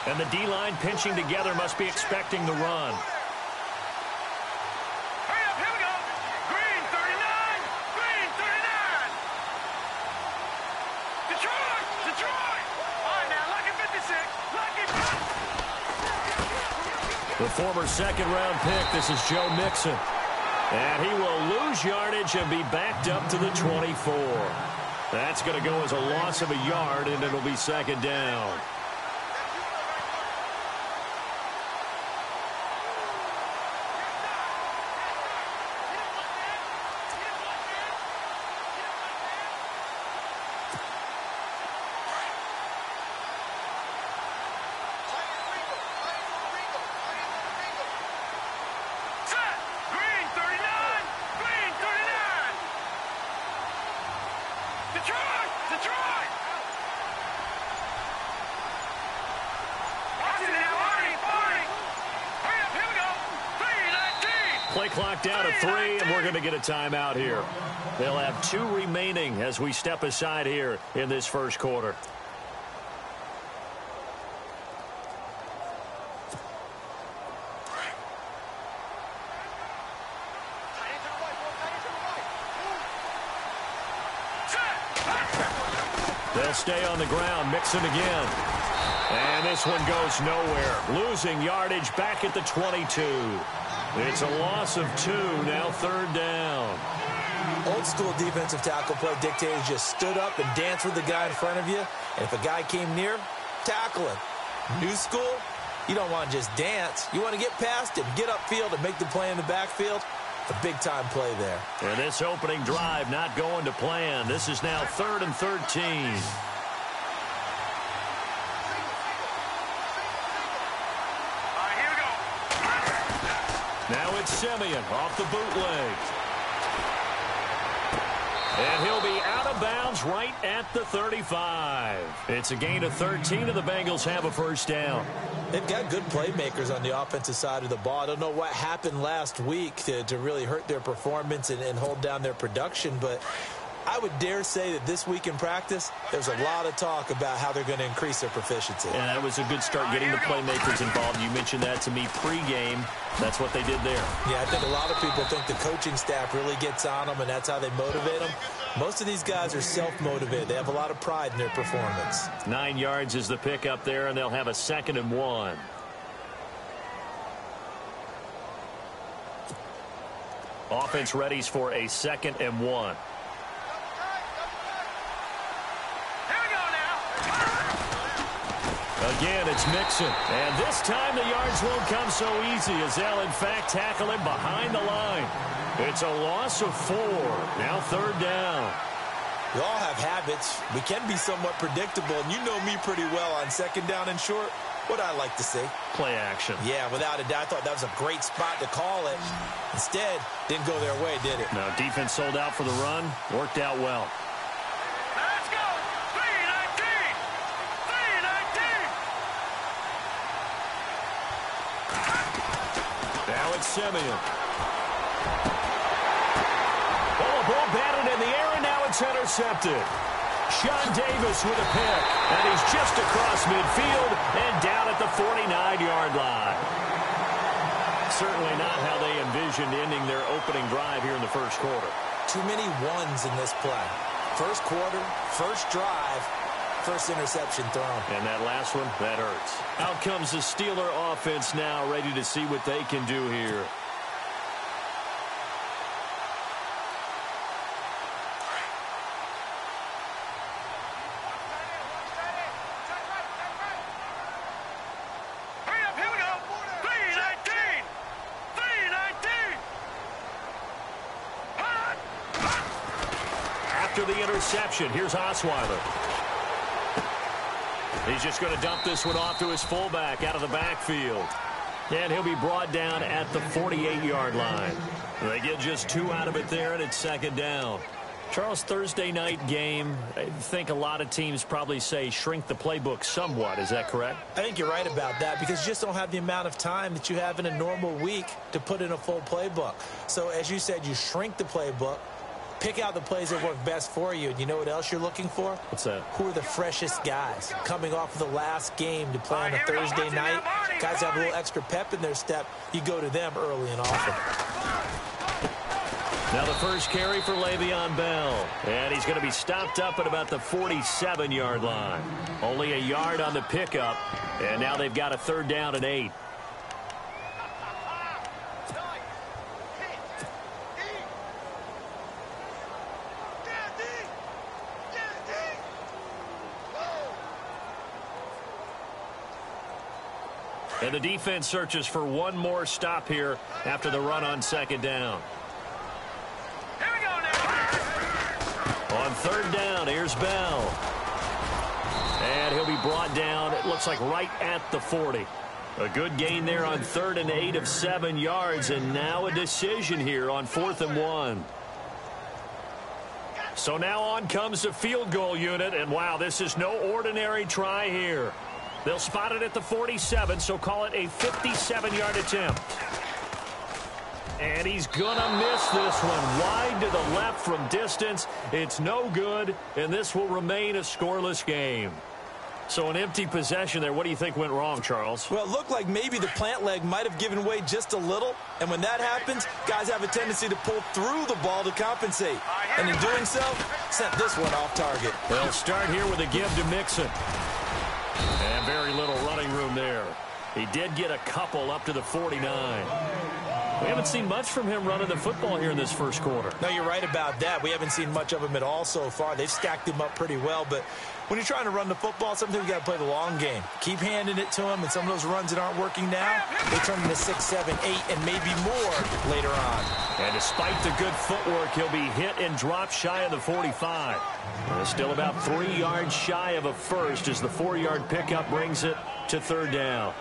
And the D-line pinching together must be expecting the run. Hurry up, here we go. Green 39, green 39. Detroit, Detroit. All right, now, lucky 56, lucky 50. The former second-round pick, this is Joe Mixon. And he will lose yardage and be backed up to the 24. That's going to go as a loss of a yard, and it'll be second down. Play clock down to 3, and we're going to get a timeout here. They'll have 2 remaining as we step aside here in this first quarter. They'll stay on the ground, Mixon again. And this one goes nowhere. Losing yardage back at the 22. It's a loss of 2, now third down. Old school defensive tackle play dictators just stood up and danced with the guy in front of you. And if a guy came near, tackle him. New school, you don't want to just dance. You want to get past him, get upfield, and make the play in the backfield. A big-time play there. And this opening drive not going to plan. This is now 3rd and 13. Now it's Simeon off the bootleg. And he'll be out of bounds right at the 35. It's a gain of 13, and the Bengals have a first down. They've got good playmakers on the offensive side of the ball. I don't know what happened last week to really hurt their performance and hold down their production, but I would dare say that this week in practice, there's a lot of talk about how they're going to increase their proficiency. And that was a good start getting the playmakers involved. You mentioned that to me pregame. That's what they did there. Yeah, I think a lot of people think the coaching staff really gets on them, and that's how they motivate them. Most of these guys are self-motivated. They have a lot of pride in their performance. 9 yards is the pick up there, and they'll have a 2nd and 1. Offense readies for a 2nd and 1. Again, it's Mixon. And this time the yards won't come so easy as they'll, in fact, tackle him behind the line. It's a loss of 4. Now 3rd down. We all have habits. We can be somewhat predictable, and you know me pretty well on 2nd down and short. What I like to see. Play action. Yeah, without a doubt. I thought that was a great spot to call it. Instead, didn't go their way, did it? No, defense sold out for the run. Worked out well. Let's go. 3-19. 3-19. Now it's Simeon. Oh, a ball batted in the air, and now it's intercepted. Sean Davis with a pick, and he's just across midfield and down at the 49-yard line. Certainly not how they envisioned ending their opening drive here in the first quarter. Too many ones in this play. First quarter, first drive, first interception thrown. And that last one, that hurts. Out comes the Steeler offense now, ready to see what they can do here. The interception. Here's Osweiler. He's just going to dump this one off to his fullback out of the backfield. And he'll be brought down at the 48-yard line. They get just 2 out of it there, and it's 2nd down. Charles, Thursday night game, I think a lot of teams probably say shrink the playbook somewhat. Is that correct? I think you're right about that because you just don't have the amount of time that you have in a normal week to put in a full playbook. So, as you said, you shrink the playbook. Pick out the plays that work best for you. And you know what else you're looking for? What's that? Who are the freshest guys? Coming off of the last game to play on a Thursday night. Guys have a little extra pep in their step. You go to them early and often. Now the first carry for Le'Veon Bell. And he's going to be stopped up at about the 47-yard line. Only a yard on the pickup. And now they've got a 3rd down and 8. And the defense searches for one more stop here after the run on 2nd down. Here we go now. On 3rd down, here's Bell. And he'll be brought down, it looks like right at the 40. A good gain there on 3rd and 8 of 7 yards. And now a decision here on 4th and 1. So now on comes the field goal unit. And wow, this is no ordinary try here. They'll spot it at the 47, so call it a 57-yard attempt. And he's going to miss this one. Wide to the left from distance. It's no good, and this will remain a scoreless game. So an empty possession there. What do you think went wrong, Charles? Well, it looked like maybe the plant leg might have given way just a little. And when that happens, guys have a tendency to pull through the ball to compensate. And in doing so, sent this one off target. They'll start here with a give to Mixon. And very little running room there. He did get a couple up to the 49. We haven't seen much from him running the football here in this first quarter. No, you're right about that. We haven't seen much of him at all so far. They've stacked him up pretty well. But when you're trying to run the football, sometimes you got to play the long game. Keep handing it to him, and some of those runs that aren't working now, they turn into 6, 7, 8, and maybe more later on. And despite the good footwork, he'll be hit and dropped shy of the 45. Still about 3 yards shy of a first as the 4-yard pickup brings it to 3rd down.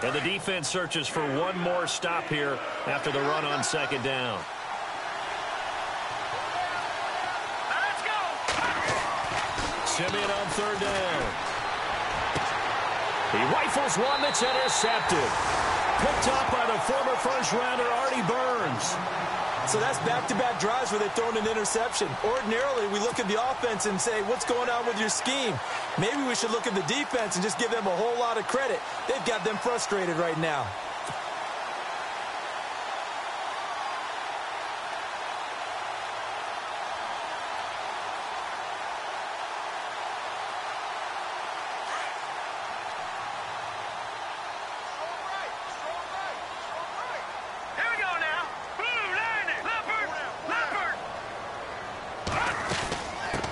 And the defense searches for one more stop here after the run on 2nd down. Let's go. Simeon on 3rd down. He rifles one that's intercepted. Picked up by the former first-rounder Artie Burns. So that's back-to-back drives where they've thrown an interception. Ordinarily, we look at the offense and say, what's going on with your scheme? Maybe we should look at the defense and just give them a whole lot of credit. They've got them frustrated right now.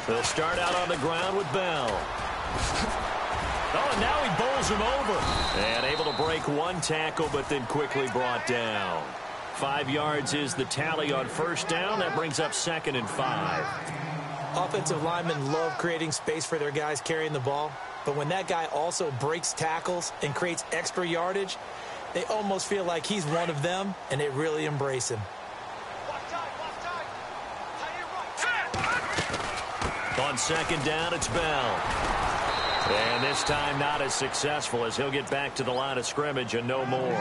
They'll start out on the ground with Bell. Oh, and now he bowls him over. And able to break one tackle, but then quickly brought down. 5 yards is the tally on 1st down. That brings up 2nd and 5. Offensive linemen love creating space for their guys carrying the ball. But when that guy also breaks tackles and creates extra yardage, they almost feel like he's one of them, and they really embrace him. On 2nd down, it's Bell. And this time not as successful as he'll get back to the line of scrimmage and no more.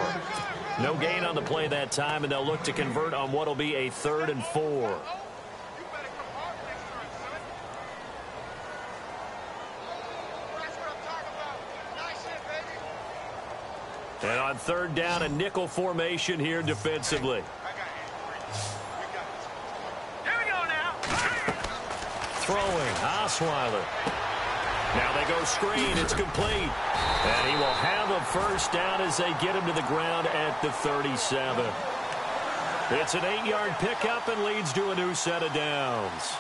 No gain on the play that time, and they'll look to convert on what will be a 3rd and 4. And on 3rd down, a nickel formation here defensively. Throwing, Osweiler. Now they go screen, it's complete. And he will have a 1st down as they get him to the ground at the 37. It's an 8-yard pickup and leads to a new set of downs.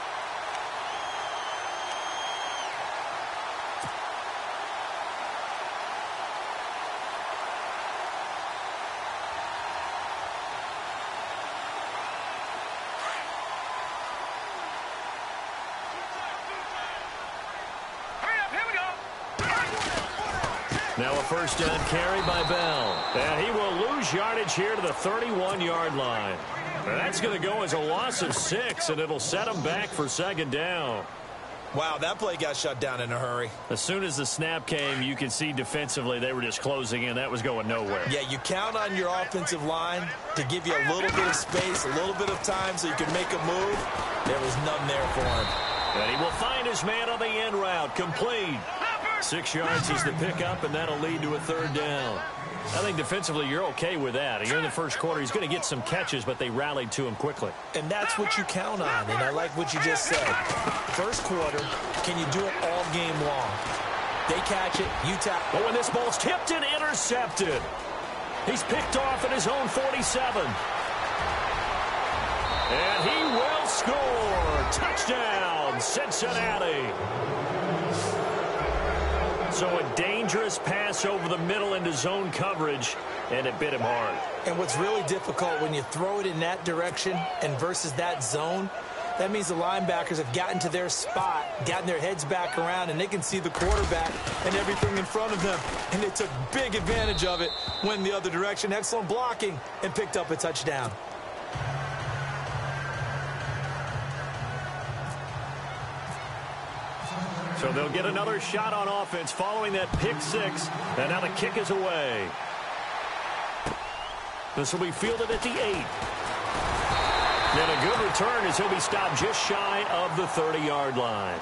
Now a 1st down carry by Bell. And he will lose yardage here to the 31-yard line. That's going to go as a loss of 6, and it'll set him back for 2nd down. Wow, that play got shut down in a hurry. As soon as the snap came, you could see defensively they were just closing in. That was going nowhere. Yeah, you count on your offensive line to give you a little bit of space, a little bit of time so you can make a move. There was none there for him. And he will find his man on the end route. Complete. 6 yards is the pickup, and that'll lead to a third down. I think defensively you're okay with that. Here in the first quarter, he's going to get some catches, but they rallied to him quickly. And that's what you count on, and I like what you just said. First quarter, can you do it all game long? They catch it, you tap. But when this ball's tipped and intercepted, he's picked off at his own 47. And he will score. Touchdown, Cincinnati. So a dangerous pass over the middle into zone coverage, and it bit him hard. And what's really difficult when you throw it in that direction and versus that zone, that means the linebackers have gotten to their spot, gotten their heads back around, and they can see the quarterback and everything in front of them. And they took big advantage of it, went the other direction. Excellent blocking, and picked up a touchdown. So they'll get another shot on offense following that pick six. And now the kick is away. This will be fielded at the 8. And a good return as he'll be stopped just shy of the 30-yard line.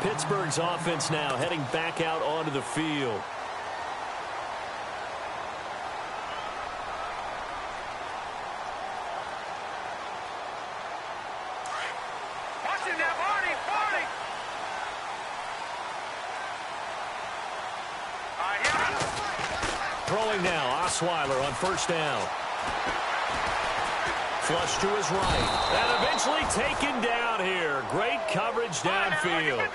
Pittsburgh's offense now heading back out onto the field. Throwing now, Osweiler on first down. Flush to his right. And eventually taken down here. Great coverage downfield.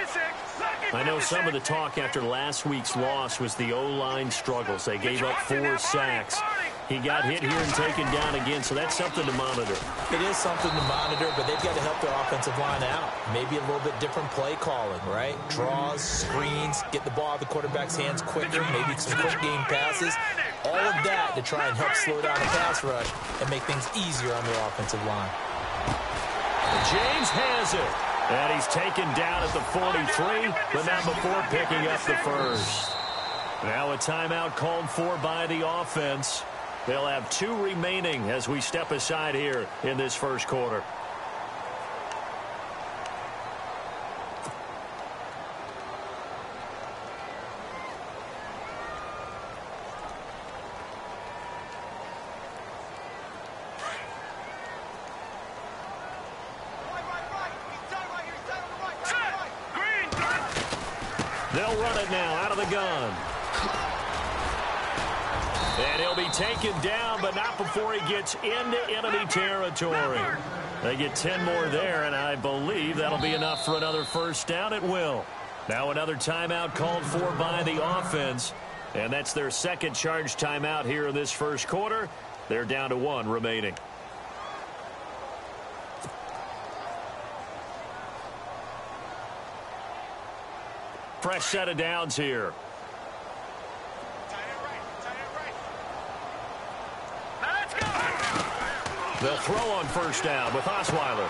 I know some of the talk after last week's loss was the O-line struggles. They gave up 4 sacks. He got hit here and taken down again, so that's something to monitor. It is something to monitor, but they've got to help their offensive line out. Maybe a little bit different play calling, right? Draws, screens, get the ball out of the quarterback's hands quicker, maybe some quick game passes. All of that to try and help slow down the pass rush and make things easier on their offensive line. James has it. And he's taken down at the 43, but not before picking up the first. Now a timeout called for by the offense. They'll have 2 remaining as we step aside here in this first quarter. They'll run it now out of the gun. And he'll be taken down, but not before he gets into enemy territory. They get 10 more there, and I believe that'll be enough for another first down. It will. Now another timeout called for by the offense, and that's their second charge timeout here in this first quarter. They're down to 1 remaining. Fresh set of downs here. They'll throw on first down with Osweiler.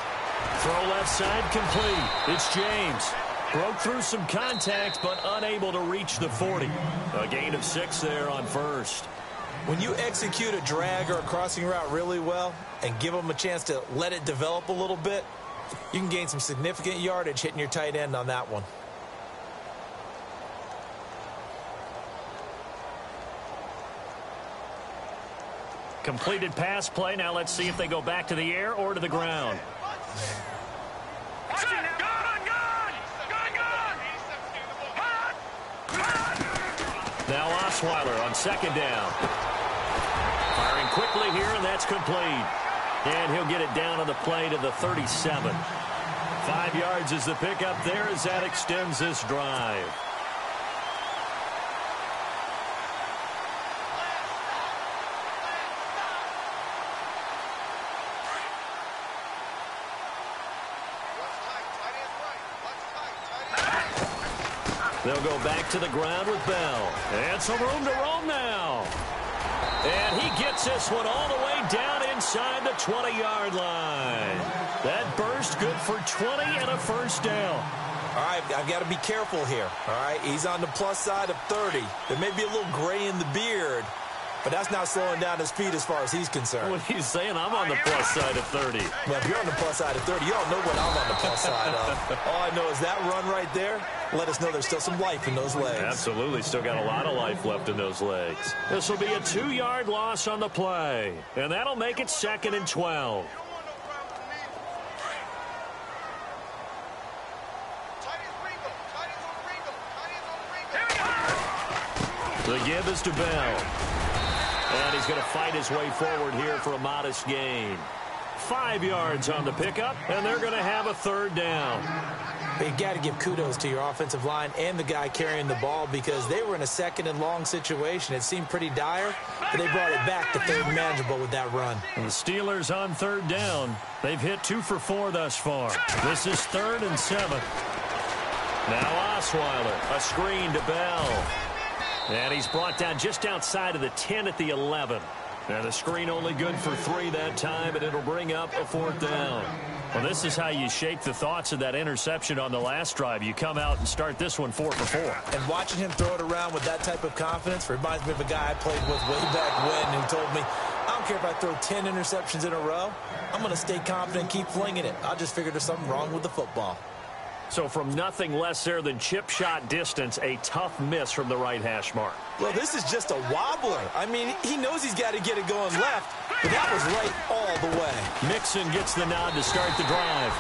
Throw left side complete. It's James. Broke through some contact, but unable to reach the 40. A gain of 6 there on first. When you execute a drag or a crossing route really well and give them a chance to let it develop a little bit, you can gain some significant yardage hitting your tight end on that one. Completed pass play. Now let's see if they go back to the air or to the ground. Now Osweiler on second down. Firing quickly here, and that's complete. And he'll get it down on the play to the 37. 5 yards is the pickup there as that extends this drive. They'll go back to the ground with Bell. And some room to roam now. And he gets this one all the way down inside the 20-yard line. That burst good for 20 and a first down. All right, I've got to be careful here. All right, he's on the plus side of 30. There may be a little gray in the beard, but that's not slowing down his speed as far as he's concerned. What are you saying? I'm on the plus side of 30. Well, if you're on the plus side of 30, you all know what I'm on the plus side of. All I know is that run right there let us know there's still some life in those legs. Absolutely, still got a lot of life left in those legs. This will be a 2-yard loss on the play, and that'll make it 2nd and 12. The give is to Bell. And he's going to fight his way forward here for a modest gain. 5 yards on the pickup, and they're going to have a 3rd down. You got to give kudos to your offensive line and the guy carrying the ball because they were in a 2nd and long situation. It seemed pretty dire, but they brought it back to 3rd and manageable with that run. And the Steelers on 3rd down. They've hit 2 for 4 thus far. This is 3rd and 7. Now Osweiler, a screen to Bell. And he's brought down just outside of the 10 at the 11. And the screen only good for 3 that time, and it'll bring up a 4th down. Well, this is how you shake the thoughts of that interception on the last drive. You come out and start this one 4 for 4. And watching him throw it around with that type of confidence reminds me of a guy I played with way back when who told me, I don't care if I throw 10 interceptions in a row. I'm going to stay confident and keep flinging it. I just figured there's something wrong with the football. So from nothing less there than chip shot distance, a tough miss from the right hash mark. Well, this is just a wobbler. I mean, he knows he's got to get it going left, but that was right all the way. Nixon gets the nod to start the drive.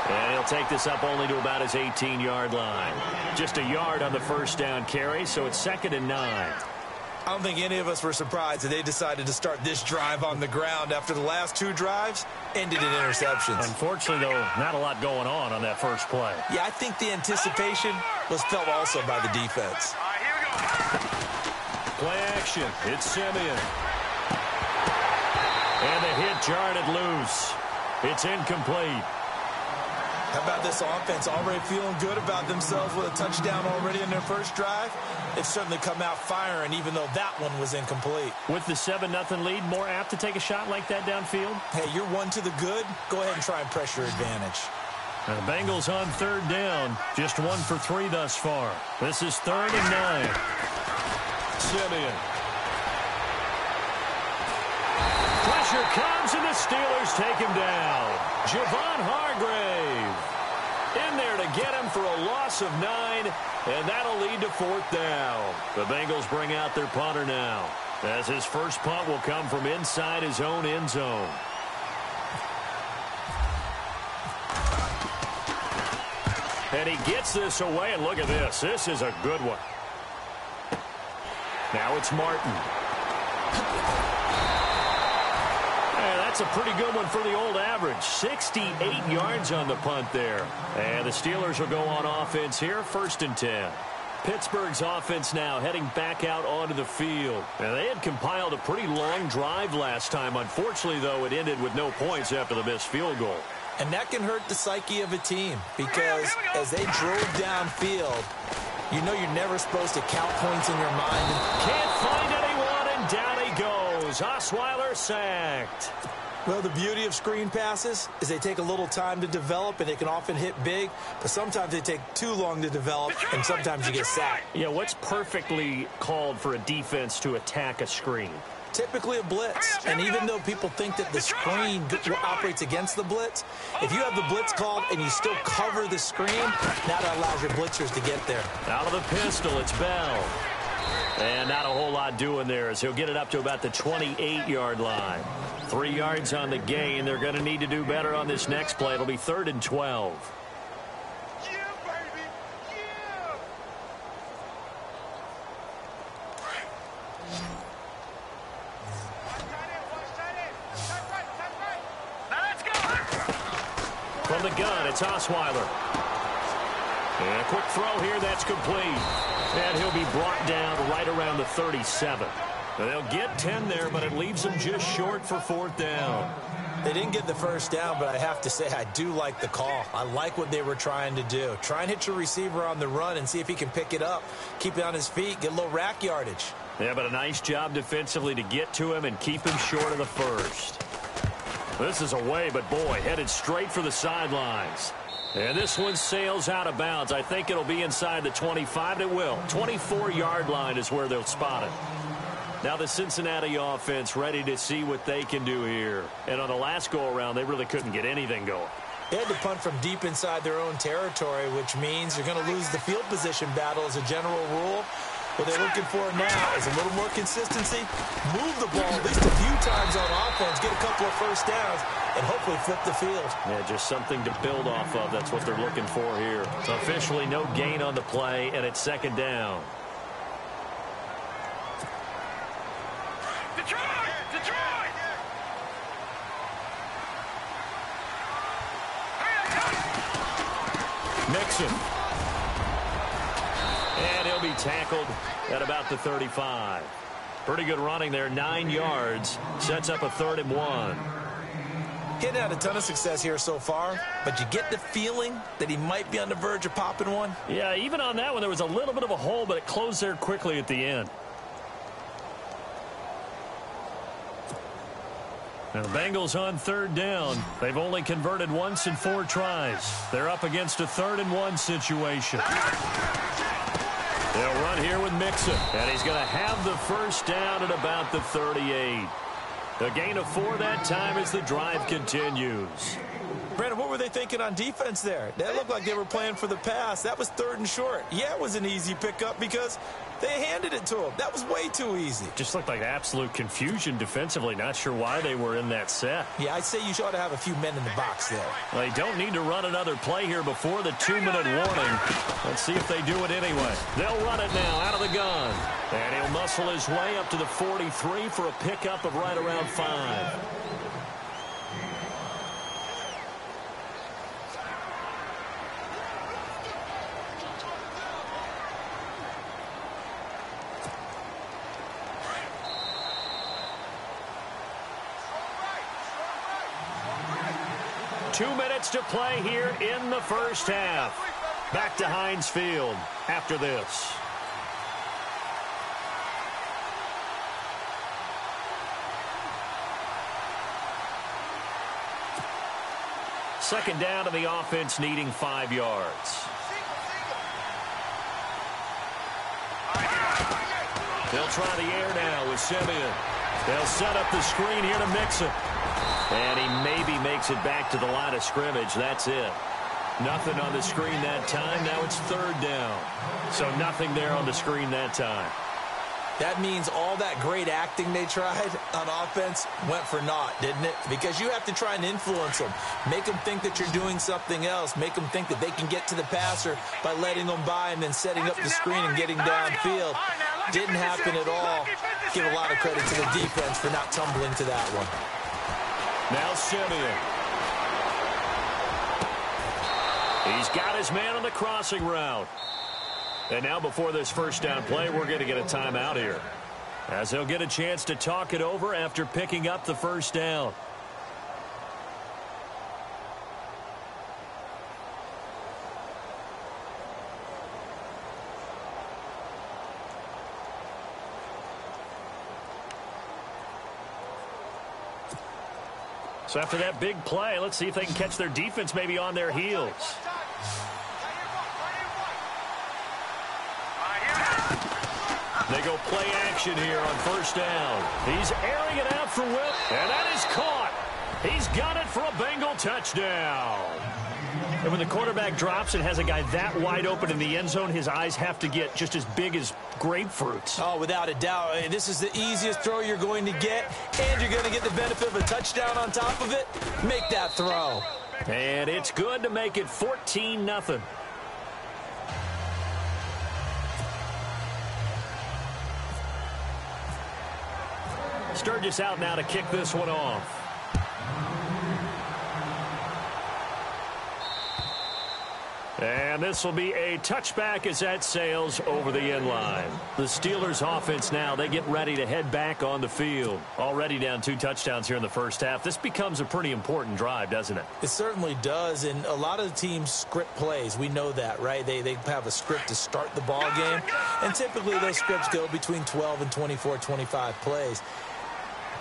And he'll take this up only to about his 18-yard line. Just a yard on the 1st down carry, so it's 2nd and 9. I don't think any of us were surprised that they decided to start this drive on the ground after the last 2 drives ended in interceptions. Unfortunately, though, not a lot going on that first play. Yeah, I think the anticipation was felt also by the defense. All right, here we go. Play action. It's Simeon. And the hit jarred it loose. It's incomplete. How about this offense already feeling good about themselves with a touchdown already in their first drive? They've certainly come out firing, even though that one was incomplete. With the 7-0 lead, more apt to take a shot like that downfield? Hey, you're 1 to the good. Go ahead and try and press your advantage. And the Bengals on 3rd down. Just 1 for 3 thus far. This is 3rd and 9. Simeon. Pressure comes, and the Steelers take him down. Javon Hargrave in there to get him for a loss of 9, and that'll lead to 4th down. The Bengals bring out their punter now, as his first punt will come from inside his own end zone. And he gets this away, and look at this. This is a good one. Now it's Martin. That's a pretty good one for the old average. 68 yards on the punt there. And the Steelers will go on offense here, 1st and 10. Pittsburgh's offense now heading back out onto the field. And they had compiled a pretty long drive last time. Unfortunately, though, it ended with no points after the missed field goal. And that can hurt the psyche of a team because as they drove downfield, you know you're never supposed to count points in your mind. Can't find anyone, and down he goes. Osweiler sacked. Well, the beauty of screen passes is they take a little time to develop, and they can often hit big, but sometimes they take too long to develop, and sometimes you get sacked. Yeah, what's perfectly called for a defense to attack a screen? Typically a blitz, and even though people think that the screen operates against the blitz, if you have the blitz called and you still cover the screen, that allows your blitzers to get there. Out of the pistol, it's Bell. And not a whole lot doing there as he'll get it up to about the 28-yard line. 3 yards on the gain. They're going to need to do better on this next play. It'll be 3rd and 12. Yeah, baby. Yeah. Now let's go. From the gun, it's Osweiler. And a quick throw here, that's complete. And he'll be brought down right around the 37. They'll get 10 there, but it leaves them just short for 4th down. They didn't get the first down, but I have to say I do like the call. I like what they were trying to do. Try and hit your receiver on the run and see if he can pick it up. Keep it on his feet, get a little rack yardage. Yeah, but a nice job defensively to get to him and keep him short of the first. This is away, but boy, headed straight for the sidelines. And this one sails out of bounds. I think it'll be inside the 25. It will. 24-yard line is where they'll spot it. Now the Cincinnati offense ready to see what they can do here. And on the last go-around, they really couldn't get anything going. They had to punt from deep inside their own territory, which means you're going to lose the field position battle as a general rule. What they're looking for now is a little more consistency, move the ball at least a few times on offense, get a couple of first downs, and hopefully flip the field. Yeah, just something to build off of. That's what they're looking for here. Officially no gain on the play, and it's second down. Mixon. And he'll be tackled at about the 35. Pretty good running there, 9 yards. Sets up a 3rd and 1. Getting had a ton of success here so far, but you get the feeling that he might be on the verge of popping one. Yeah, even on that one, there was a little bit of a hole, but it closed there quickly at the end. Now the Bengals on 3rd down. They've only converted once in 4 tries. They're up against a 3rd and 1 situation. They'll run here with Mixon, and he's going to have the first down at about the 38. A gain of 4 that time as the drive continues. Brandon, what were they thinking on defense there? That looked like they were playing for the pass. That was 3rd and short. Yeah, it was an easy pickup because they handed it to him. That was way too easy. Just looked like absolute confusion defensively. Not sure why they were in that set. Yeah, I'd say you ought to have a few men in the box there. Well, they don't need to run another play here before the 2-minute warning. Let's see if they do it anyway. They'll run it now out of the gun. And he'll muscle his way up to the 43 for a pickup of right around 5. 2 minutes to play here in the first half. Back to Heinz Field after this. Second down, and the offense needing 5 yards. They'll try the air now with Simeon. They'll set up the screen here to Mixon. And he maybe makes it back to the line of scrimmage. That's it. Nothing on the screen that time. Now it's 3rd down. So nothing there on the screen that time. That means all that great acting they tried on offense went for naught, didn't it? Because you have to try and influence them. Make them think that you're doing something else. Make them think that they can get to the passer by letting them by and then setting up the screen and getting downfield. Didn't happen at all. Give a lot of credit to the defense for not tumbling to that one. Now Simeon. He's got his man on the crossing route. And now before this first down play, we're going to get a timeout here, as he'll get a chance to talk it over after picking up the first down. So after that big play, let's see if they can catch their defense maybe on their heels. They go play action here on first down. He's airing it out for Will, and that is caught. He's got it for a Bengal touchdown. And when the quarterback drops and has a guy that wide open in the end zone, his eyes have to get just as big as grapefruits. Oh, without a doubt. This is the easiest throw you're going to get, and you're going to get the benefit of a touchdown on top of it. Make that throw. And it's good to make it 14-0. Sturgis out now to kick this one off. And this will be a touchback as that sails over the end line. The Steelers offense now, they get ready to head back on the field. Already down 2 touchdowns here in the first half. This becomes a pretty important drive, doesn't it? It certainly does, and a lot of the teams script plays. We know that, right? They have a script to start the ball game, and typically those scripts go between 12 and 24, 25 plays.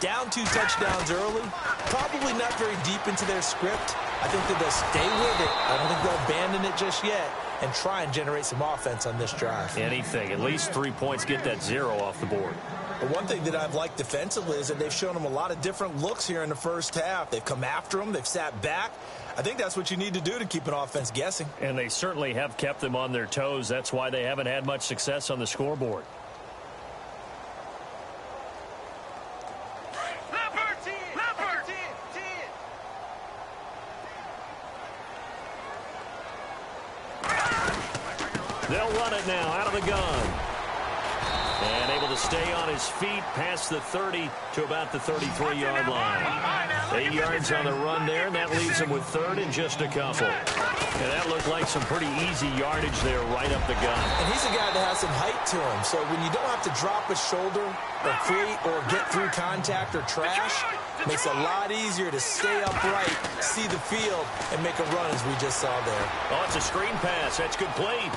Down 2 touchdowns early, probably not very deep into their script. I think that they'll stay with it. I don't think they'll abandon it just yet and try and generate some offense on this drive. Anything. At least 3 points, get that 0 off the board. But one thing that I've liked defensively is that they've shown them a lot of different looks here in the first half. They've come after them. They've sat back. I think that's what you need to do to keep an offense guessing. And they certainly have kept them on their toes. That's why they haven't had much success on the scoreboard. They'll run it now out of the gun. And able to stay on his feet past the 30 to about the 33-yard line. 8 yards on the run there, and that leaves him with 3rd and just a couple. And that looked like some pretty easy yardage there right up the gut. And he's a guy that has some height to him. So when you don't have to drop a shoulder or create or get through contact or trash, it makes it a lot easier to stay upright, see the field, and make a run as we just saw there. Oh, it's a screen pass. That's complete.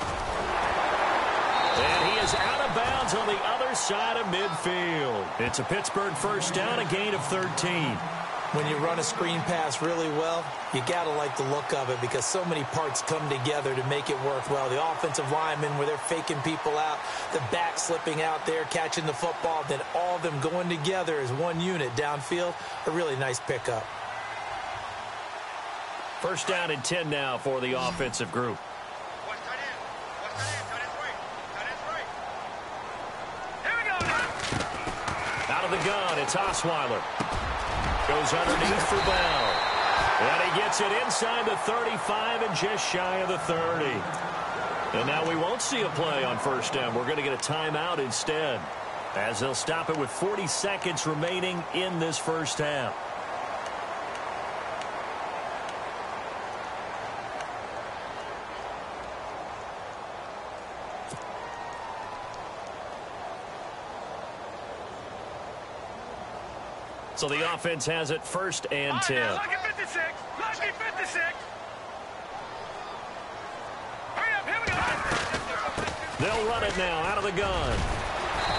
And he is out of bounds on the other side of midfield. It's a Pittsburgh first down, a gain of 13. When you run a screen pass really well, you got to like the look of it because so many parts come together to make it work well. The offensive linemen, where they're faking people out, the back slipping out there, catching the football, then all of them going together as one unit downfield. A really nice pickup. First down and 10 now for the offensive group. Out of the gun, it's Osweiler. Goes underneath for Bell. And he gets it inside the 35 and just shy of the 30. And now we won't see a play on first down. We're going to get a timeout instead, as they'll stop it with 40 seconds remaining in this first half. So the offense has it 1st and 10. Lucky 56. Lucky 56. Hurry up, here we go. They'll run it now out of the gun.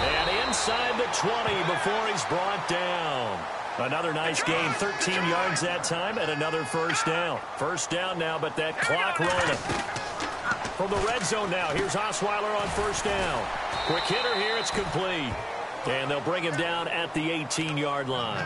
And inside the 20 before he's brought down. Another nice gain, 13 yards that time, and another first down. First down now, but that clock rolling. From the red zone now, here's Osweiler on first down. Quick hitter here, it's complete. And they'll bring him down at the 18-yard line.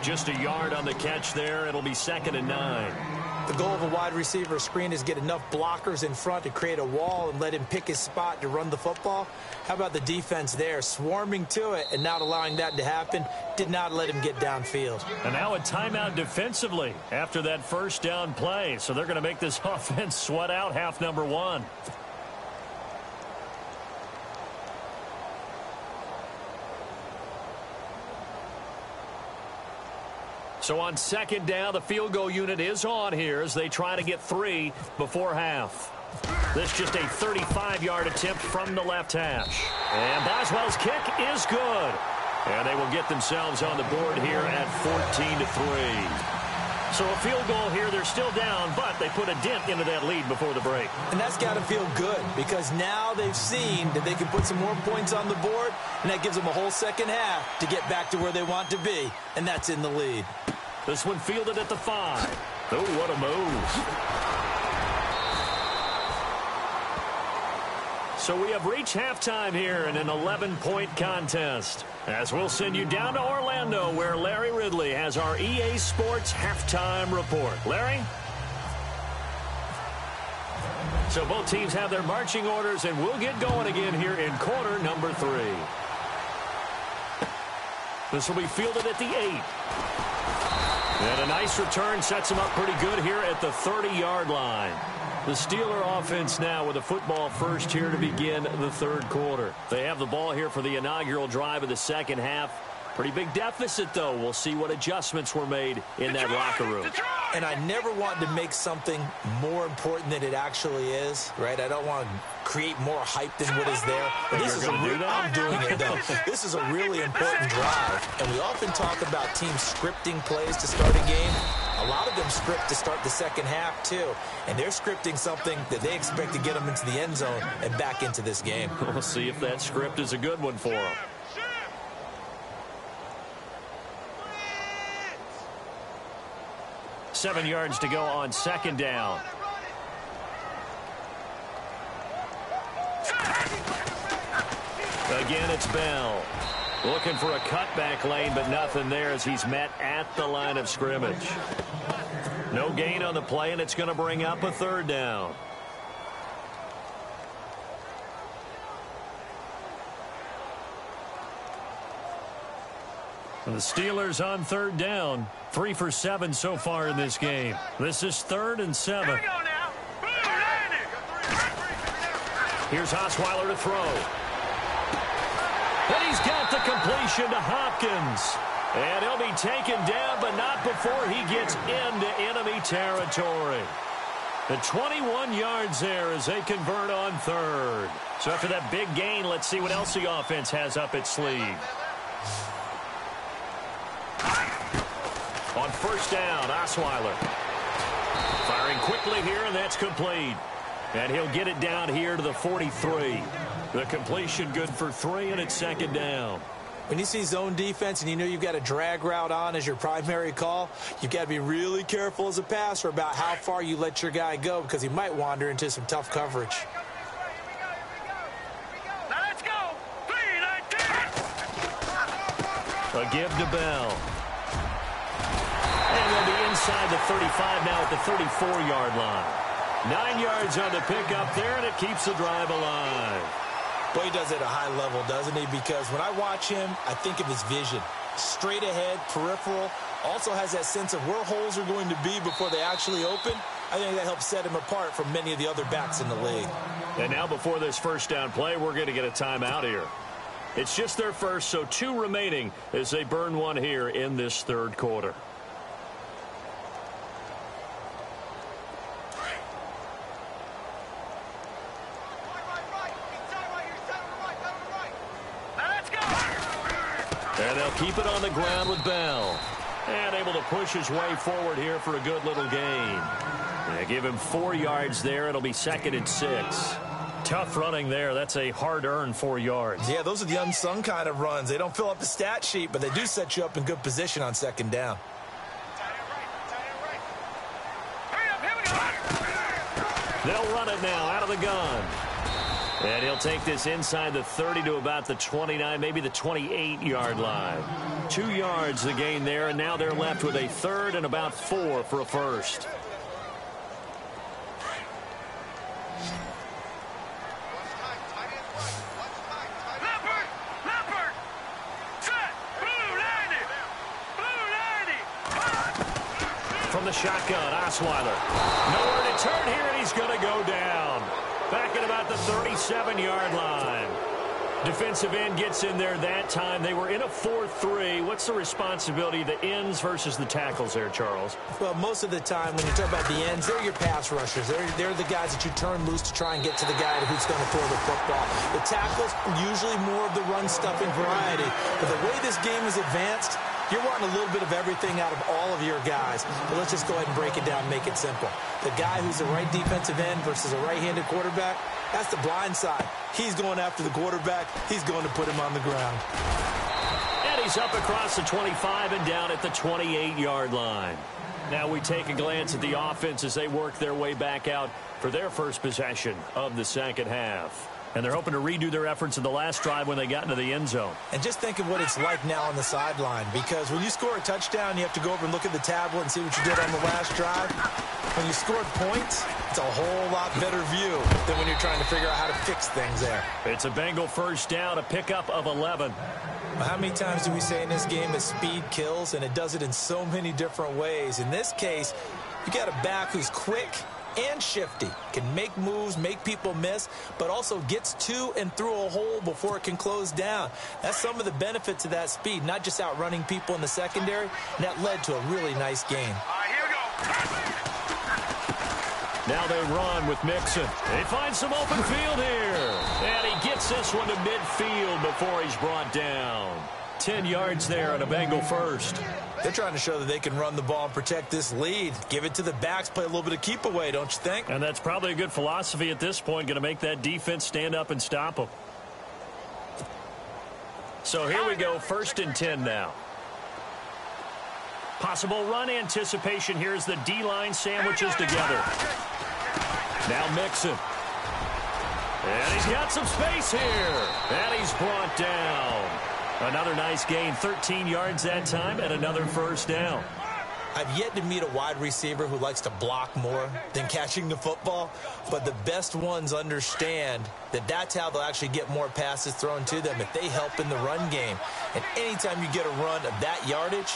Just a yard on the catch there. It'll be 2nd and 9. The goal of a wide receiver screen is get enough blockers in front to create a wall and let him pick his spot to run the football. How about the defense there, swarming to it and not allowing that to happen? Did not let him get downfield. And now a timeout defensively after that first down play. So they're going to make this offense sweat out half number 1. So on 2nd down, the field goal unit is on here as they try to get 3 before half. This just a 35-yard attempt from the left hash. And Boswell's kick is good. And they will get themselves on the board here at 14-3. So a field goal here, they're still down, but they put a dent into that lead before the break. And that's got to feel good because now they've seen that they can put some more points on the board, and that gives them a whole second half to get back to where they want to be, and that's in the lead. This one fielded at the 5. Oh, what a move. So we have reached halftime here in an 11-point contest. As we'll send you down to Orlando, where Larry Ridley has our EA Sports halftime report. Larry? So both teams have their marching orders, and we'll get going again here in quarter number 3. This will be fielded at the 8. And a nice return sets him up pretty good here at the 30-yard line. The Steeler offense now with a football first here to begin the 3rd quarter. They have the ball here for the inaugural drive of the second half. Pretty big deficit, though. We'll see what adjustments were made in that locker room. And I never want to make something more important than it actually is, right? I don't want to create more hype than what is there. But this is I'm doing it, though. This is a really important drive. And we often talk about teams scripting plays to start a game. A lot of them script to start the second half, too. And they're scripting something that they expect to get them into the end zone and back into this game. We'll see if that script is a good one for them. 7 yards to go on second down. Again, it's Bell. Looking for a cutback lane, but nothing there as he's met at the line of scrimmage. No gain on the play, and it's going to bring up a third down. The Steelers on third down. 3 for 7 so far in this game. This is 3rd and 7. Here we go now. Here's Osweiler to throw. And he's got the completion to Hopkins. And he'll be taken down, but not before he gets into enemy territory. The 21 yards there as they convert on 3rd. So after that big gain, let's see what else the offense has up its sleeve. On 1st down, Osweiler. Firing quickly here, and that's complete. And he'll get it down here to the 43. The completion good for 3, and it's 2nd down. When you see zone defense and you know you've got a drag route on as your primary call, you've got to be really careful as a passer about how far you let your guy go because he might wander into some tough coverage. Now let's go. 3, 19. A give to Bell. And they'll be inside the 35 now at the 34-yard line. 9 yards on the pickup there, and it keeps the drive alive. Boy, he does it at a high level, doesn't he? Because when I watch him, I think of his vision. Straight ahead, peripheral. Also has that sense of where holes are going to be before they actually open. I think that helps set him apart from many of the other backs in the league. And now before this 1st down play, we're going to get a timeout here. It's just their first, so 2 remaining as they burn one here in this 3rd quarter. And they'll keep it on the ground with Bell. And able to push his way forward here for a good little gain. They give him 4 yards there. It'll be 2nd and 6. Tough running there. That's a hard-earned 4 yards. Yeah, those are the unsung kind of runs. They don't fill up the stat sheet, but they do set you up in good position on 2nd down. They'll run it now out of the gun. And he'll take this inside the 30 to about the 29, maybe the 28-yard line. 2 yards the gain there, and now they're left with a 3rd and about 4 for a first. From the shotgun, Osweiler. Nowhere to turn here, and he's going to go down. Back at about the 37-yard line. Defensive end gets in there that time. They were in a 4-3. What's the responsibility of the ends versus the tackles there, Charles? Well, most of the time when you talk about the ends, they're your pass rushers. They're the guys that you turn loose to try and get to the guy who's going to throw the football. The tackles, usually more of the run-stuffing variety. But the way this game is advanced, you're wanting a little bit of everything out of all of your guys. But let's just go ahead and break it down and make it simple. The guy who's the right defensive end versus a right-handed quarterback, that's the blind side. He's going after the quarterback. He's going to put him on the ground. And he's up across the 25 and down at the 28-yard line. Now we take a glance at the offense as they work their way back out for their first possession of the 2nd half. And they're hoping to redo their efforts in the last drive when they got into the end zone. And just think of what it's like now on the sideline, because when you score a touchdown, you have to go over and look at the tablet and see what you did on the last drive. When you score points, it's a whole lot better view than when you're trying to figure out how to fix things there. It's a Bengal 1st down, a pickup of 11. Well, how many times do we say in this game that speed kills, and it does it in so many different ways? In this case, you got a back who's quick and shifty, can make moves, make people miss, but also gets to and through a hole before it can close down. That's some of the benefits of that speed, not just outrunning people in the secondary, and that led to a really nice gain. All right, here we go. Now they run with Mixon. They find some open field here. And he gets this one to midfield before he's brought down. 10 yards there and a Bengal 1st. They're trying to show that they can run the ball and protect this lead. Give it to the backs, play a little bit of keep away, don't you think? And that's probably a good philosophy at this point, going to make that defense stand up and stop them. So here we go, 1st and 10 now. Possible run anticipation here as the D-line sandwiches together. Now Mixon. And he's got some space here. And he's brought down. Another nice gain, 13 yards that time, and another first down. I've yet to meet a wide receiver who likes to block more than catching the football, but the best ones understand that that's how they'll actually get more passes thrown to them if they help in the run game. And anytime you get a run of that yardage,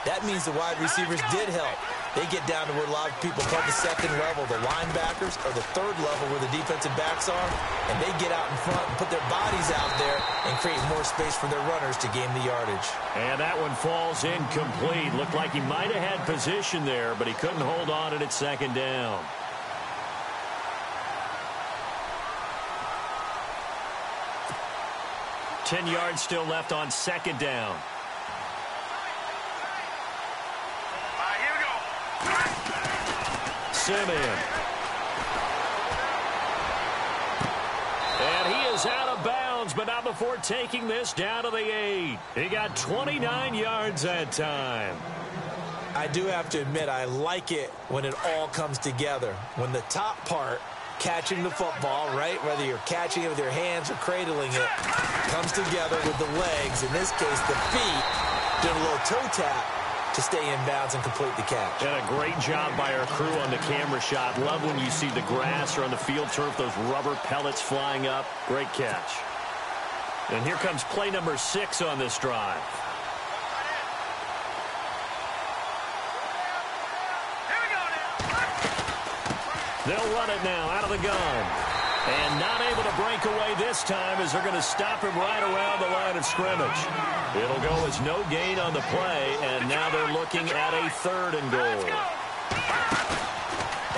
that means the wide receivers did help. They get down to what a lot of people call the second level, the linebackers, or the third level where the defensive backs are, and they get out in front and put their bodies out there and create more space for their runners to gain the yardage. And that one falls incomplete. Looked like he might have had position there, but he couldn't hold on at second down. Ten yards still left on second down. Simeon. And he is out of bounds, but not before taking this down to the 8. He got 29 yards that time. I do have to admit, I like it when it all comes together. When the top part, catching the football, right, whether you're catching it with your hands or cradling it, comes together with the legs, in this case the feet, doing a little toe tap to stay in bounds and complete the catch. And a great job by our crew on the camera shot. Love when you see the grass or on the field turf, those rubber pellets flying up. Great catch. And here comes play number 6 on this drive. They'll run it now out of the gun. And not able to break away this time as they're going to stop him right around the line of scrimmage. It'll go as no gain on the play, and now they're looking at a 3rd and goal.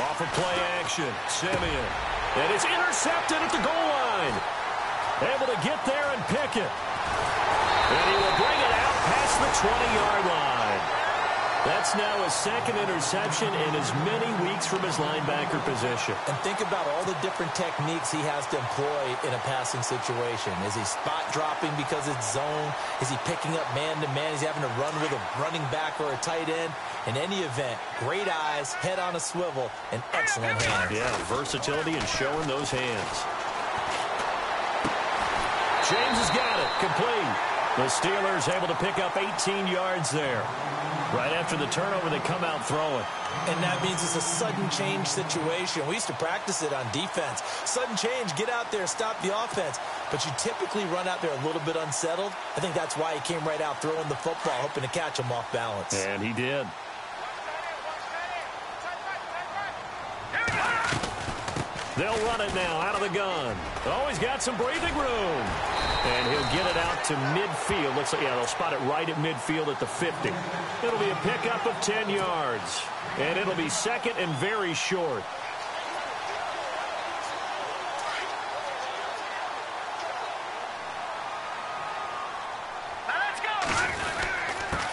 Off of play action, Simeon. And it's intercepted at the goal line. Able to get there and pick it. And he will bring it out past the 20-yard line. That's now his 2nd interception in as many weeks from his linebacker position. And think about all the different techniques he has to employ in a passing situation. Is he spot dropping because it's zone? Is he picking up man-to-man? He's having to run with a running back or a tight end. In any event, great eyes, head on a swivel, and excellent hands. Yeah, versatility and showing those hands. James has got it, complete. The Steelers able to pick up 18 yards there. Right after the turnover, they come out throwing. And that means it's a sudden change situation. We used to practice it on defense. Sudden change, get out there, stop the offense. But you typically run out there a little bit unsettled. I think that's why he came right out throwing the football, hoping to catch him off balance. And he did. They'll run it now out of the gun. Oh, he's got some breathing room. And he'll get it out to midfield. Looks like, yeah, they'll spot it right at midfield at the 50. It'll be a pickup of 10 yards. And it'll be 2nd and very short.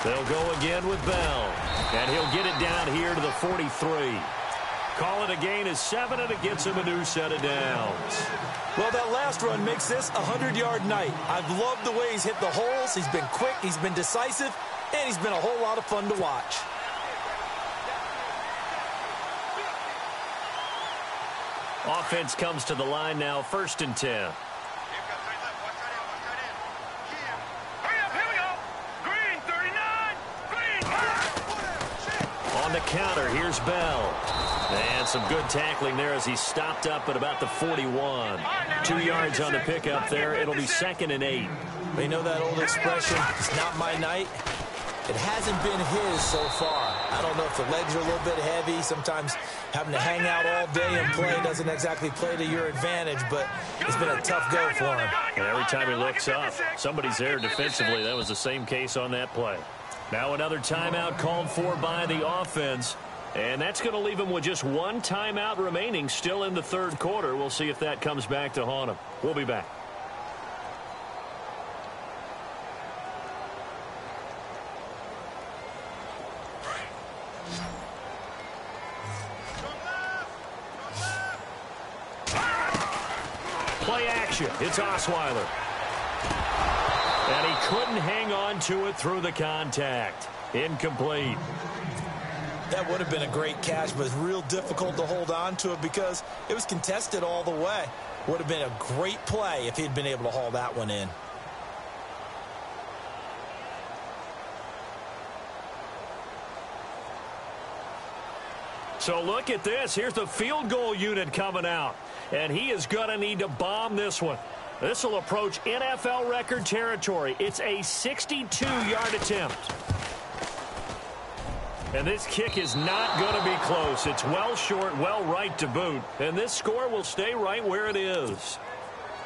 They'll go again with Bell. And he'll get it down here to the 43. Call it a gain of 7, and it gets him a new set of downs. Well, that last run makes this a 100-yard night. I've loved the way he's hit the holes. He's been quick, he's been decisive, and he's been a whole lot of fun to watch. Offense comes to the line now, 1st and 10. On the counter, here's Bell. And some good tackling there as he stopped up at about the 41. 2 yards on the pickup there. It'll be 2nd and 8. They know that old expression, it's not my night. It hasn't been his so far. I don't know if the legs are a little bit heavy. Sometimes having to hang out all day and play doesn't exactly play to your advantage, but it's been a tough go for him. And every time he looks up, somebody's there defensively. That was the same case on that play. Now another timeout called for by the offense. And that's going to leave him with just 1 timeout remaining still in the 3rd quarter. We'll see if that comes back to haunt him. We'll be back. Play action. It's Osweiler. And he couldn't hang on to it through the contact. Incomplete. That would have been a great catch, but it's real difficult to hold on to it because it was contested all the way. Would have been a great play if he'd been able to haul that one in. So look at this. Here's the field goal unit coming out. And he is going to need to bomb this one. This will approach NFL record territory. It's a 62-yard attempt. And this kick is not going to be close. It's well short, well right to boot. And this score will stay right where it is.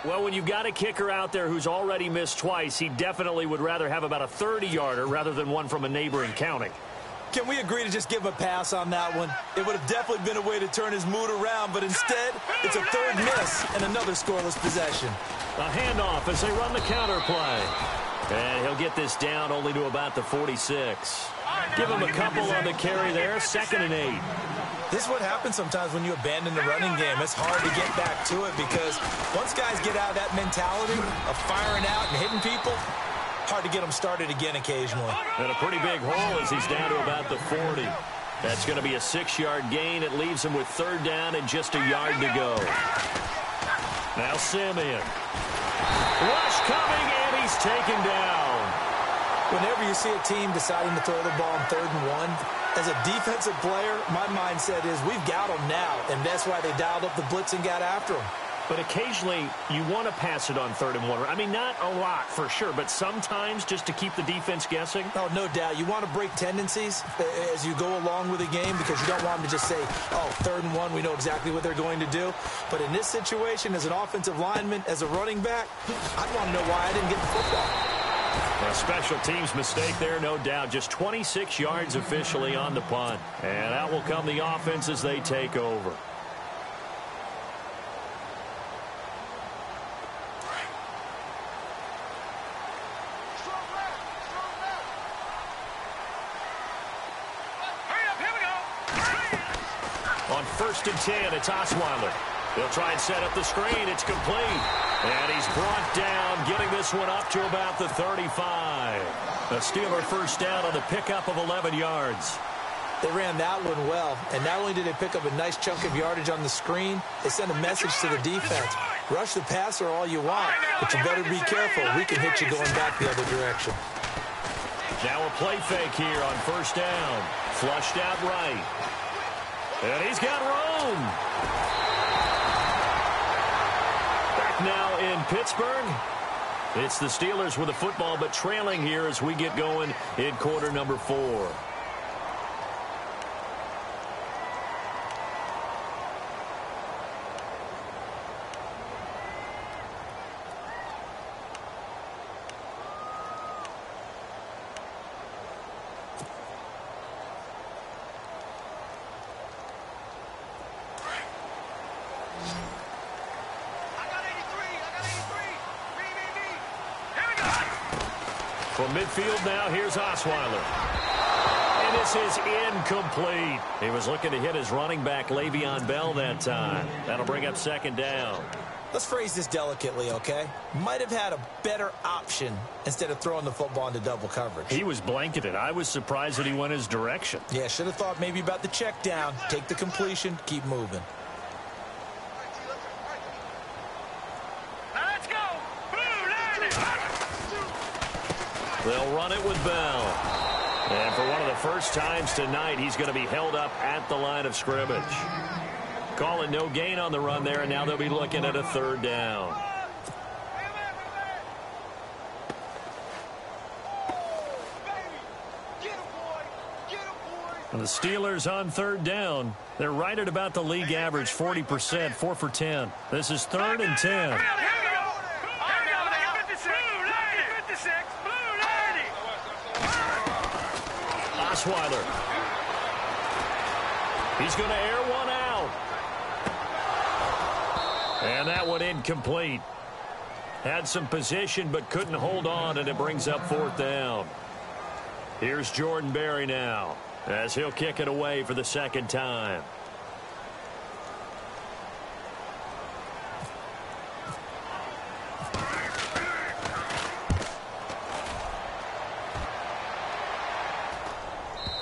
Well, when you've got a kicker out there who's already missed twice, he definitely would rather have about a 30-yarder rather than one from a neighboring county. Can we agree to just give a pass on that one? It would have definitely been a way to turn his mood around, but instead, it's a third miss and another scoreless possession. A handoff as they run the counter play. And he'll get this down only to about the 46. Give him a couple on the carry there, 2nd and 8. This is what happens sometimes when you abandon the running game. It's hard to get back to it because once guys get out of that mentality of firing out and hitting people, hard to get them started again occasionally. And a pretty big hole as he's down to about the 40. That's going to be a 6-yard gain. It leaves him with 3rd down and just a yard to go. Now Simeon. Rush coming, and he's taken down. Whenever you see a team deciding to throw the ball on 3rd and 1, as a defensive player, my mindset is we've got them now, and that's why they dialed up the blitz and got after them. But occasionally, you want to pass it on 3rd and 1. I mean, not a lot for sure, but sometimes just to keep the defense guessing. Oh, no doubt. You want to break tendencies as you go along with the game because you don't want them to just say, oh, 3rd and 1, we know exactly what they're going to do. But in this situation, as an offensive lineman, as a running back, I'd want to know why I didn't get the football. A special teams mistake there, no doubt. Just 26 yards officially on the punt. And out will come the offense as they take over. On 1st and 10, it's Osweiler. He'll try and set up the screen. It's complete. And he's brought down, getting this one up to about the 35. A Steeler 1st down on the pickup of 11 yards. They ran that one well, and not only did they pick up a nice chunk of yardage on the screen, they sent a message to the defense. Rush the passer all you want, but you better be careful. We can hit you going back the other direction. Now a play fake here on 1st down. Flushed out right. And he's got room. Back now in Pittsburgh. It's the Steelers with the football, but trailing here as we get going in quarter number 4. From midfield now, here's Osweiler. And this is incomplete. He was looking to hit his running back, Le'Veon Bell, that time. That'll bring up 2nd down. Let's phrase this delicately, okay? Might have had a better option instead of throwing the football into double coverage. He was blanketed. I was surprised that he went his direction. Yeah, should have thought maybe about the check down, take the completion, keep moving. They'll run it with Bell. And for one of the first times tonight, he's going to be held up at the line of scrimmage. Call it no gain on the run there, and now they'll be looking at a 3rd down. And the Steelers on 3rd down. They're right at about the league average, 40%, 4 for 10. This is 3rd and 10. Osweiler. He's going to air one out. And that one incomplete. Had some position but couldn't hold on, and it brings up 4th down. Here's Jordan Berry now as he'll kick it away for the 2nd time.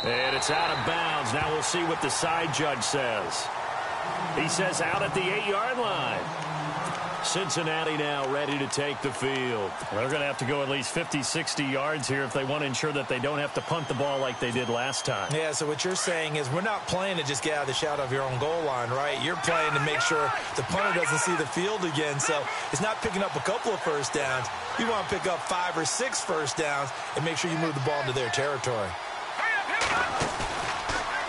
And it's out of bounds. Now we'll see what the side judge says. He says out at the 8-yard line. Cincinnati now ready to take the field. They're going to have to go at least 50, 60 yards here if they want to ensure that they don't have to punt the ball like they did last time. Yeah, so what you're saying is we're not playing to just get out of the shadow of your own goal line, right? You're playing to make sure the punter doesn't see the field again. So it's not picking up a couple of first downs. You want to pick up 5 or 6 first downs and make sure you move the ball into their territory.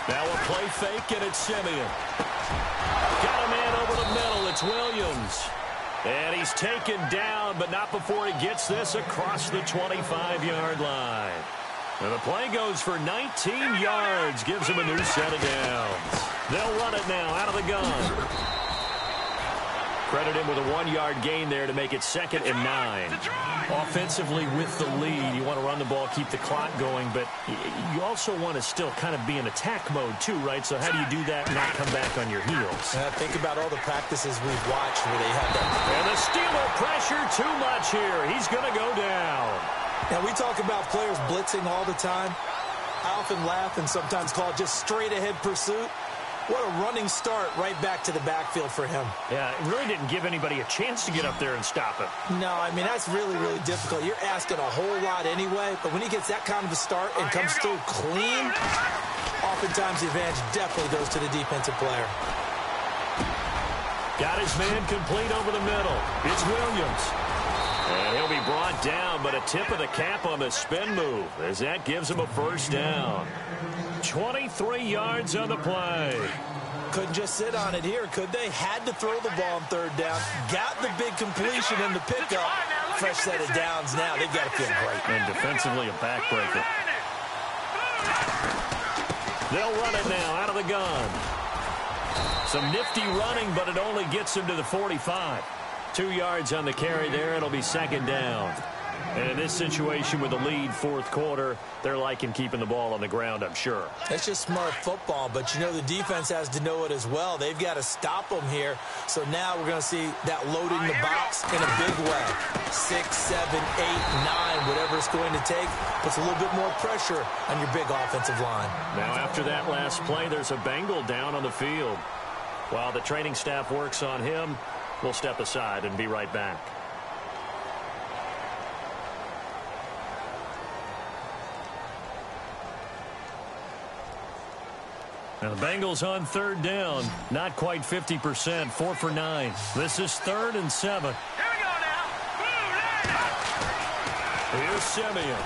Now a play fake, and it's Simeon. Got a man over the middle. It's Williams. And he's taken down, but not before he gets this across the 25-yard line. And the play goes for 19 yards, gives him a new set of downs. They'll run it now out of the gun. Credit him with a 1-yard gain there to make it 2nd and 9. Offensively with the lead, you want to run the ball, keep the clock going, but you also want to still kind of be in attack mode too, right? So how do you do that and not come back on your heels? Think about all the practices we've watched where they have that. And the Steeler pressure too much here. He's going to go down. Now, we talk about players blitzing all the time. I often laugh and sometimes call it just straight-ahead pursuit. What a running start right back to the backfield for him. Yeah, it really didn't give anybody a chance to get up there and stop him. No, I mean, that's really, really difficult. You're asking a whole lot anyway, but when he gets that kind of a start and comes through clean, oftentimes the advantage definitely goes to the defensive player. Got his man complete over the middle. It's Williams. And he'll be brought down, but a tip of the cap on the spin move as that gives him a first down. 23 yards on the play. Couldn't just sit on it here, could they? Had to throw the ball on 3rd down. Got the big completion in the pickup. Fresh set of downs now. They've got to feel great. And defensively a backbreaker. They'll run it now out of the gun. Some nifty running, but it only gets him to the 45. 2 yards on the carry there. It'll be 2nd down. And in this situation with the lead 4th quarter, they're liking keeping the ball on the ground, I'm sure. That's just smart football, but you know the defense has to know it as well. They've got to stop them here. So now we're going to see that loading the box in a big way. 6, 7, 8, 9, whatever it's going to take, puts a little bit more pressure on your big offensive line. Now after that last play, there's a Bengal down on the field. While the training staff works on him, we'll step aside and be right back. Now the Bengals on 3rd down. Not quite 50%. 4 for 9. This is 3rd and 7. Here we go now. Here's Simeon.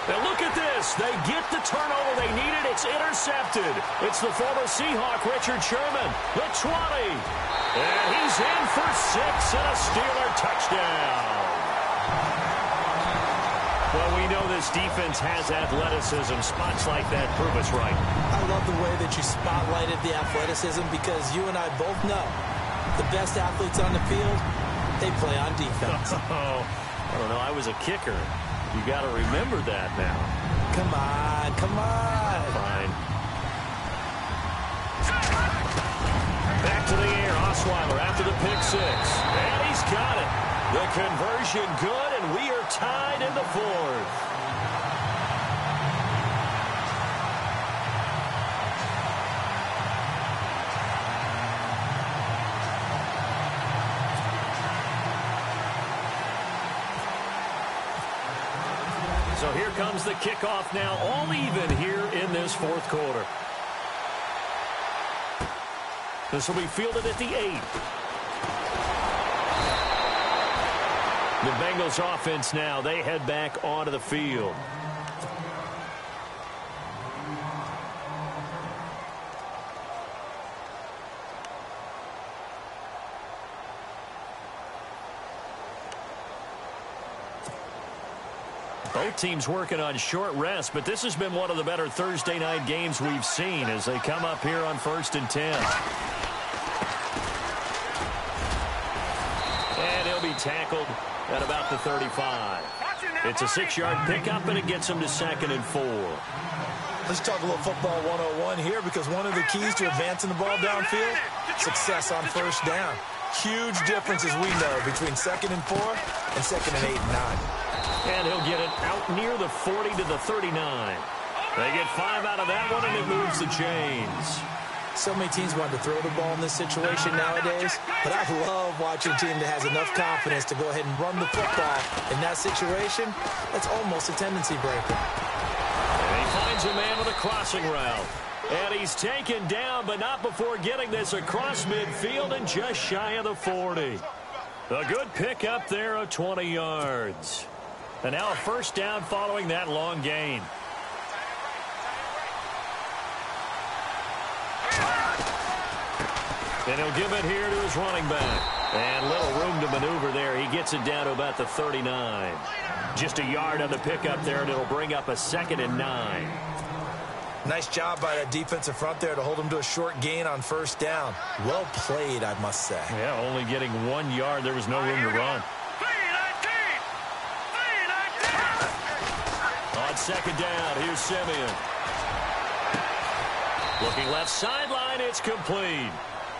Now look at this. They get the turnover they needed. It's intercepted. It's the former Seahawk, Richard Sherman. The 20. And he's in for 6 and a Steeler touchdown. Well, we know this defense has athleticism. Spots like that prove us right. I love the way that you spotlighted the athleticism because you and I both know the best athletes on the field, they play on defense. Oh, I don't know. I was a kicker. You got to remember that now. Come on, come on. Fine. Back to the air. Osweiler after the pick 6. And he's got it. The conversion good, and we are tied in the 4th. So here comes the kickoff now, all even here in this 4th quarter. This will be fielded at the 8. The Bengals offense now, they head back onto the field. Both teams working on short rest, but this has been one of the better Thursday night games we've seen as they come up here on 1st and 10. And he'll be tackled at about the 35. It's a 6-yard pickup, and it gets him to 2nd and 4. Let's talk a little football 101 here because one of the keys to advancing the ball downfield, success on 1st down. Huge difference, as we know, between 2nd and 4 and 2nd and 8 and 9. And he'll get it out near the 40 to the 39. They get 5 out of that one, and it moves the chains. So many teams want to throw the ball in this situation nowadays, but I love watching a team that has enough confidence to go ahead and run the football. In that situation, that's almost a tendency breaker. And he finds a man with a crossing route. And he's taken down, but not before getting this across midfield and just shy of the 40. A good pickup there of 20 yards. And now a first down following that long gain. And he'll give it here to his running back. And little room to maneuver there. He gets it down to about the 39. Just a yard on the pickup there, and it'll bring up a 2nd and 9. Nice job by that defensive front there to hold him to a short gain on first down. Well played, I must say. Yeah, only getting 1 yard. There was no room to run. On second down, here's Simeon. Looking left sideline, it's complete.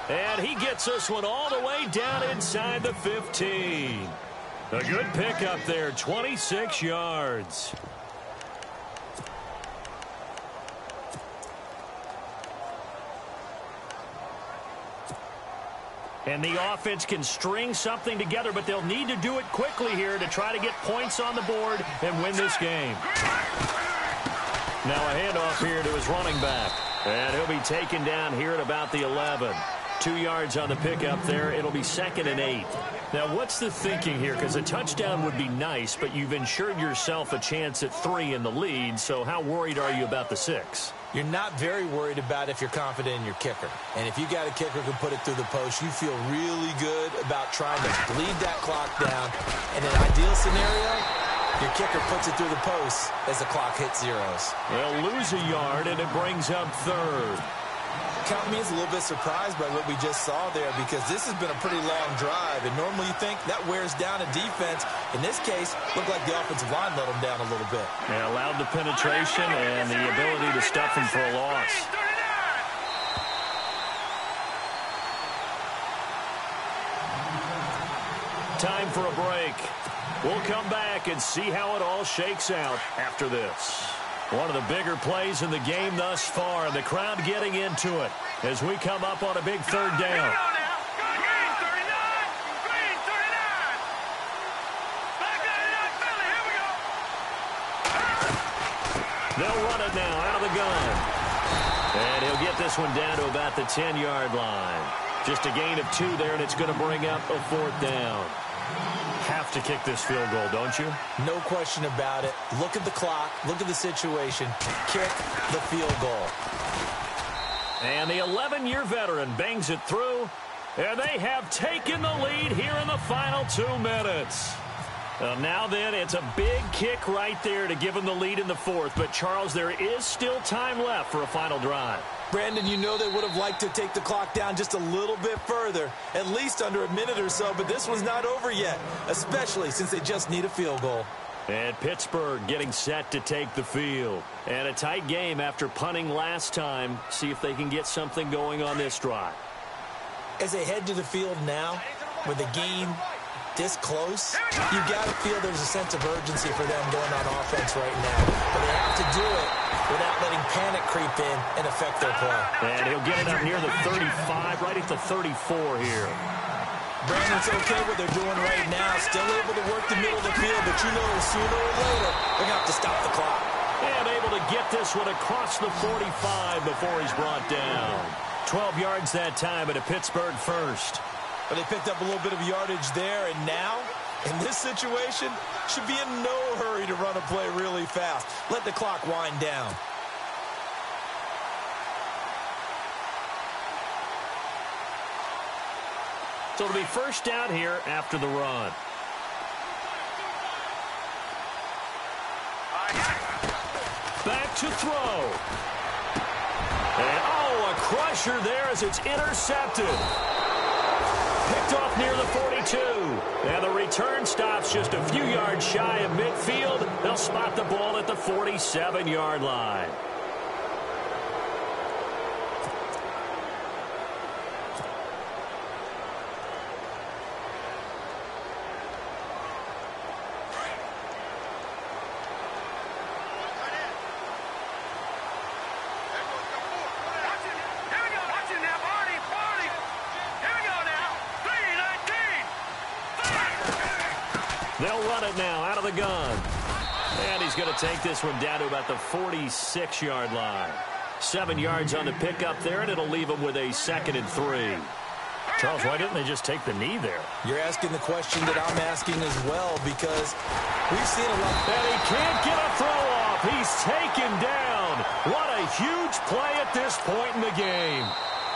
And he gets this one all the way down inside the 15. A good pickup there, 26 yards. And the offense can string something together, but they'll need to do it quickly here to try to get points on the board and win this game. Now a handoff here to his running back. And he'll be taken down here at about the 11. 2 yards on the pickup there. It'll be 2nd and 8. Now, what's the thinking here? Because a touchdown would be nice, but you've ensured yourself a chance at 3 in the lead. So how worried are you about the 6? You're not very worried about if you're confident in your kicker. And if you got a kicker who can put it through the post, you feel really good about trying to bleed that clock down. In an ideal scenario, your kicker puts it through the post as the clock hits zeros. They'll lose a yard, and it brings up 3rd. Count me as a little bit surprised by what we just saw there, because this has been a pretty long drive, and normally you think that wears down a defense. In this case, looked like the offensive line let them down a little bit. Yeah, allowed the penetration and the ability to stuff him for a loss. Time for a break. We'll come back and see how it all shakes out after this. One of the bigger plays in the game thus far, and the crowd getting into it as we come up on a big 3rd down. They'll run it now out of the gun. And he'll get this one down to about the 10-yard line. Just a gain of 2 there, and it's going to bring up a 4th down. Have to kick this field goal, don't you? No question about it. Look at the clock. Look at the situation. Kick the field goal. And the 11-year veteran bangs it through, and they have taken the lead here in the final 2 minutes. Now then, it's a big kick right there to give them the lead in the 4th. But, Charles, there is still time left for a final drive. Brandon, you know they would have liked to take the clock down just a little bit further, at least under a minute or so, but this one's not over yet, especially since they just need a field goal. And Pittsburgh getting set to take the field. And a tight game after punting last time. See if they can get something going on this drive. As they head to the field now, with the game this close, you got to feel there's a sense of urgency for them going on offense right now. But they have to do it without letting panic creep in and affect their play. And he'll get it up near the 35, right at the 34 here. Brandon's okay what they're doing right now. Still able to work the middle of the field, but you know sooner or later they're going to have to stop the clock. And able to get this one across the 45 before he's brought down. 12 yards that time at a Pittsburgh first. But they picked up a little bit of yardage there, and now, in this situation, should be in no hurry to run a play really fast. Let the clock wind down. So it'll be first down here after the run. Back to throw. And, a crusher there as it's intercepted. Picked off near the 42. And the return stops just a few yards shy of midfield. They'll spot the ball at the 47-yard line. They'll run it now out of the gun. And he's going to take this one down to about the 46-yard line. 7 yards on the pickup there, and it'll leave him with a 2nd and 3. Charles, why didn't they just take the knee there? You're asking the question that I'm asking as well, because we've seen a lot. And he can't get a throw off. He's taken down. What a huge play at this point in the game.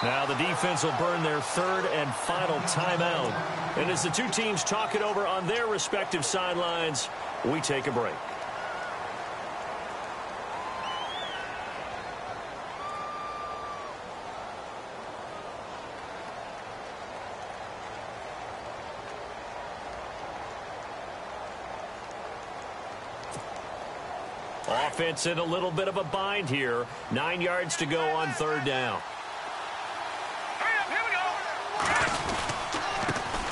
Now the defense will burn their 3rd and final timeout. And as the two teams talk it over on their respective sidelines, we take a break. Offense in a little bit of a bind here. 9 yards to go on 3rd down.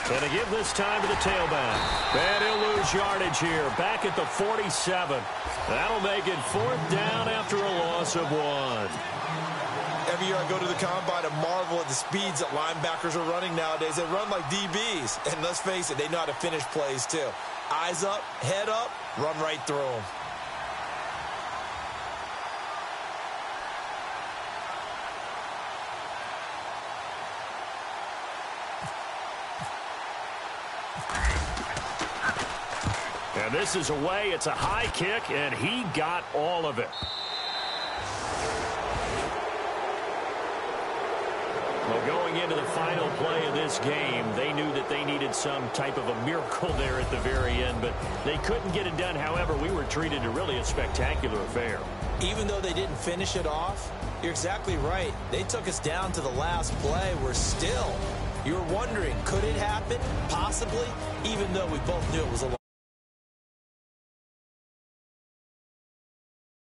And to give this time to the tailback. And he'll lose yardage here. Back at the 47. That'll make it 4th down after a loss of 1. Every year I go to the combine and marvel at the speeds that linebackers are running nowadays. They run like DBs. And let's face it, they know how to finish plays too. Eyes up, head up, run right through them. And this is away. It's a high kick, and he got all of it. Well, going into the final play of this game, they knew that they needed some type of a miracle there at the very end, but they couldn't get it done. However, we were treated to really a spectacular affair. Even though they didn't finish it off, you're exactly right. They took us down to the last play. We're still, you're wondering, could it happen? Possibly, even though we both knew it was a